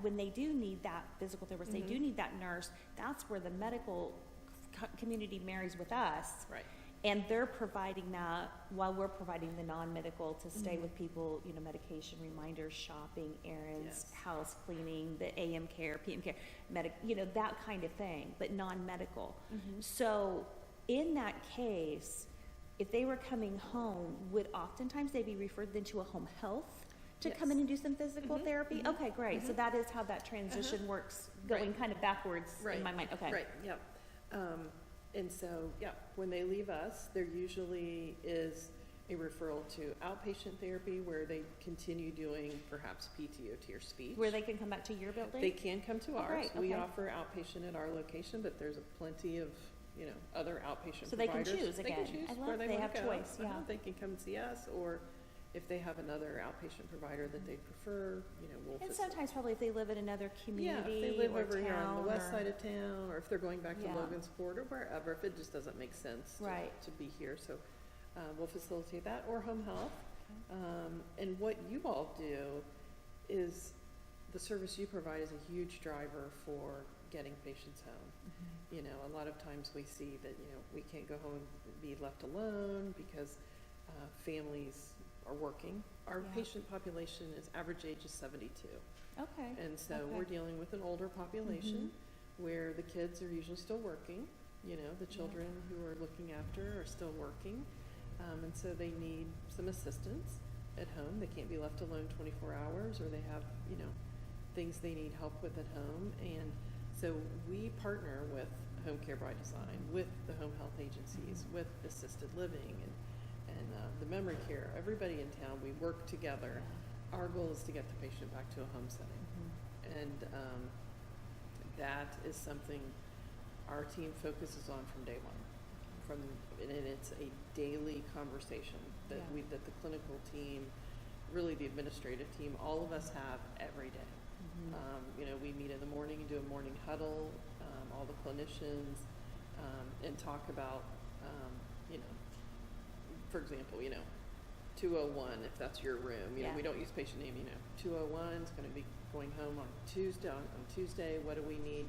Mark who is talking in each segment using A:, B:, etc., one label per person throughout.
A: when they do need that physical therapist, they do need that nurse, that's where the medical community marries with us.
B: Right.
A: And they're providing that while we're providing the non-medical to stay with people, you know, medication reminders, shopping, errands, house cleaning, the AM care, PM care, you know, that kind of thing, but non-medical. So in that case, if they were coming home, would oftentimes they be referred then to a home health to come in and do some physical therapy? Okay, great. So that is how that transition works, going kind of backwards in my mind. Okay.
B: Right, yep. And so, when they leave us, there usually is a referral to outpatient therapy where they continue doing perhaps PT, OT, or speech.
A: Where they can come back to your building?
B: They can come to ours.
A: Great,
B: We
A: okay.
B: offer outpatient at our location, but there's plenty of, you know, other outpatient
A: So they can
B: providers.
A: choose again.
B: They can choose
A: I
B: where
A: love
B: they
A: they
B: want
A: have
B: to go.
A: choice, yeah.
B: They can come see us, or if they have another outpatient provider that they prefer, you know, we'll
A: And
B: facilitate.
A: sometimes probably if they live in another
B: Yeah,
A: community
B: if they live
A: or
B: over here on the
A: town
B: west
A: or-
B: side of town, or if they're going back to
A: Yeah.
B: Logansport or wherever, if it just doesn't make sense to be here. So we'll facilitate that, or home health. And what you all do is, the service you provide is a huge driver for getting patients home. You know, a lot of times we see that, you know, we can't go home and be left alone because families are working. Our
A: Yeah.
B: patient population is average age is 72.
A: Okay.
B: And so
A: Okay.
B: we're dealing with an older population where the kids are usually still working, you know, the children who are looking after are still working. And so they need some assistance at home. They can't be left alone 24 hours, or they have, you know, things they need help with at home. And so we partner with Homecare by Design, with the home health agencies, with assisted living and the memory care, everybody in town. We work together. Our goal is to get the patient back to a home setting. And that is something our team focuses on from day one. And it's a daily conversation that that the clinical team, really the administrative team, all of us have every day. You know, we meet in the morning and do a morning huddle, all the clinicians, and talk about, you know, for example, you know, 201, if that's your room, you know, we don't use patient name, you know, 201 is going to be going home on Tuesday, what do we need?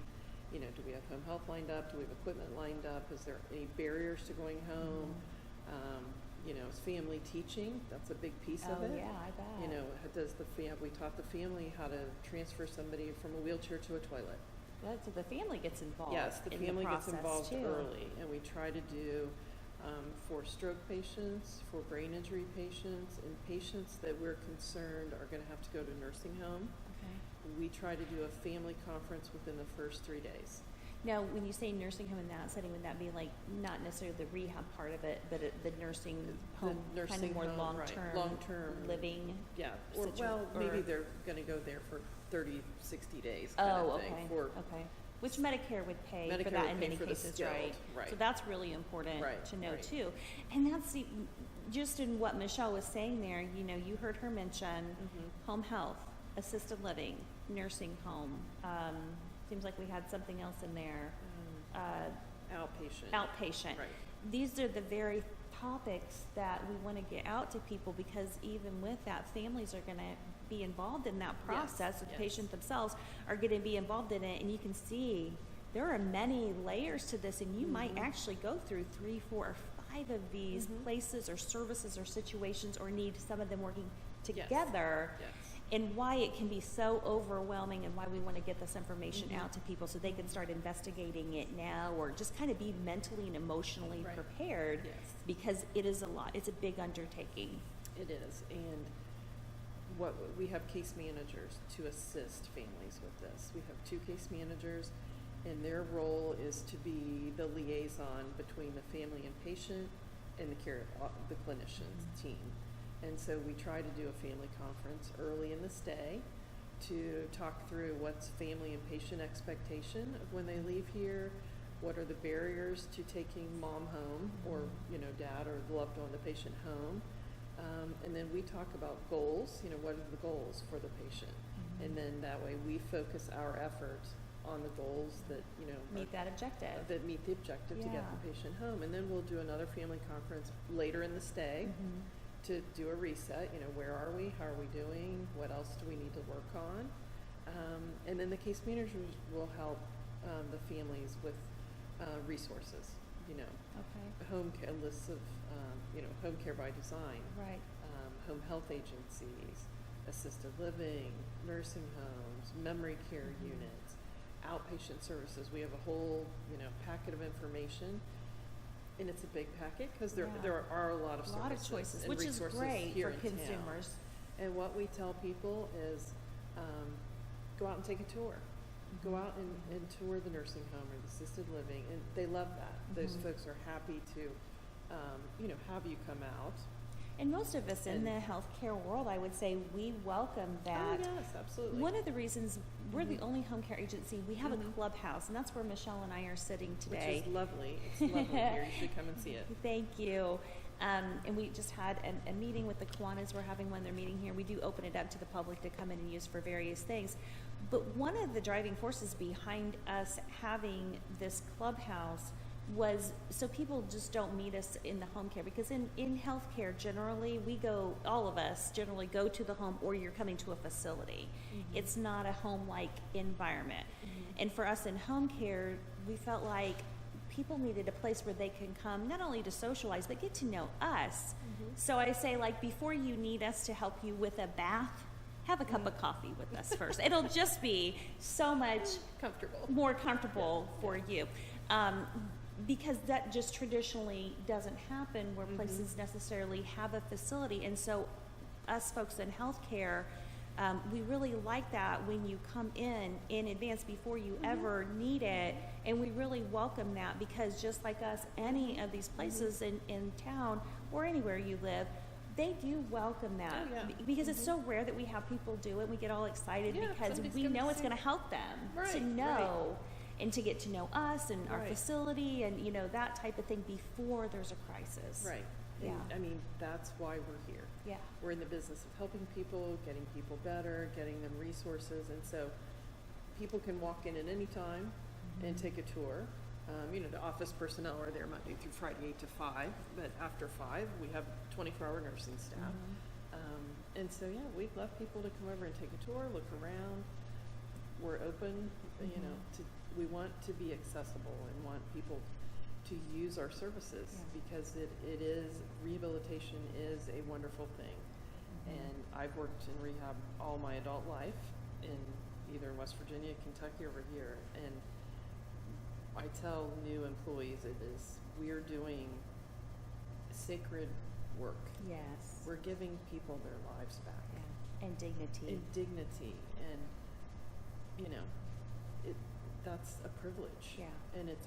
B: You know, do we have home health lined up? Do we have equipment lined up? Is there any barriers to going home? You know, is family teaching? That's a big piece of it.
A: Yeah, I bet.
B: You know, have we taught the family how to transfer somebody from a wheelchair to a toilet?
A: So the family gets involved.
B: Yes, the
A: in
B: family
A: the
B: gets
A: process
B: involved
A: too.
B: early, and we try to do for stroke patients, for brain injury patients, and patients that we're concerned are going to have to go to nursing home.
A: Okay.
B: We try to do a family conference within the first 3 days.
A: Now, when you say nursing home in that setting, would that be like not necessarily the rehab part of it, but the nursing home, kind of
B: nursing
A: more
B: home,
A: long-term,
B: long-term
A: living?
B: Yeah, maybe they're going to go there for 30, 60 days kind of thing.
A: Okay. Which Medicare would pay for
B: Medicare
A: that
B: would
A: in
B: pay
A: many
B: for the
A: cases,
B: skilled,
A: right? So that's really important to know
B: right.
A: too. And that's just in what Michelle was saying there, you know, you heard her mention home health, assisted living, nursing home. Seems like we had something else in there. Outpatient.
B: Right.
A: These are the very topics that we want to get out to people, because even with that, families are going to be involved in that process. The patient themselves are going to be involved in it, and you can see there are many layers to this, and you might actually go through 3, 4, or 5 of these places or services or situations, or need some of them working together.
B: Yes.
A: And why it can be so overwhelming, and why we want to get this information out to people so they can start investigating it now, or just kind of be mentally and emotionally prepared, because it is a lot. It's a big undertaking.
B: It is. And we have case managers to assist families with this. We have 2 case managers, and their role is to be the liaison between the family and patient and the clinicians team. And so we try to do a family conference early in the stay to talk through what's family and patient expectation of when they leave here, what are the barriers to taking mom home, or, you know, dad or loved one, the patient home. And then we talk about goals, you know, what are the goals for the patient? And then that way we focus our effort on the goals that, you know,
A: Meet that objective.
B: That meet the objective to get the patient home. And then we'll do another family conference later in the stay to do a reset. You know, where are we? How are we doing? What else do we need to work on? And then the case managers will help the families with resources, you know,
A: Okay,
B: home care, lists of, you know, Homecare by Design,
A: right.
B: home health agencies, assisted living, nursing homes, memory care units, outpatient services. We have a whole, you know, packet of information. And it's a big packet because there are a lot of
A: A
B: services
A: lot of choices,
B: and
A: which is
B: resources
A: great
B: here
A: for
B: in town.
A: consumers.
B: And what we tell people is, go out and take a tour. Go out and tour the nursing home or the assisted living, and they love that. Those folks are happy to, you know, have you come out.
A: And most of us in
B: And-
A: the healthcare world, I would say, we welcome that.
B: Oh, yes, absolutely.
A: One of the reasons we're the only home care agency, we have a clubhouse, and that's where Michelle and I are sitting today.
B: Which is lovely. It's lovely here. You should come and see it.
A: Thank you. And we just had a meeting with the Kiwanis. We're having one. They're meeting here. We do open it up to the public to come in and use for various things. But one of the driving forces behind us having this clubhouse was so people just don't meet us in the home care, because in healthcare generally we go, all of us generally go to the home, or you're coming to a facility. It's not a home-like environment. And for us in home care, we felt like people needed a place where they can come not only to socialize but get to know us. So I say, like, before you need us to help you with a bath, have a cup of coffee with us first. It'll just be so much
B: Comfortable.
A: more comfortable for you. Because that just traditionally doesn't happen where places necessarily have a facility. And so us folks in healthcare, we really like that when you come in advance before you ever need it. And we really welcome that, because just like us, any of these places in town or anywhere you live, they do welcome that.
B: Oh, yeah.
A: Because it's so rare that we have people do it. We get all excited
B: Yeah,
A: because
B: somebody's
A: we
B: gonna
A: know it's
B: see-
A: going to help them to
B: Right,
A: know and to get to know us and our
B: Right.
A: facility and, you know, that type of thing before there's a crisis.
B: Right.
A: Yeah.
B: And, I mean, that's why we're here.
A: Yeah.
B: We're in the business of helping people, getting people better, getting them resources, and so people can walk in at any time and take a tour. You know, the office personnel are there Monday through Friday, 8 to 5, but after 5, we have 24-hour nursing staff. And so, yeah, we'd love people to come over and take a tour, look around. We're open, you know, we want to be accessible and want people to use our services, because it is, rehabilitation is a wonderful thing. And I've worked in rehab all my adult life in either West Virginia, Kentucky, over here. And I tell new employees we're doing sacred work.
A: Yes.
B: We're giving people their lives back.
A: Yeah. And dignity.
B: And dignity, and, you know, that's a privilege.
A: Yeah.
B: And it's a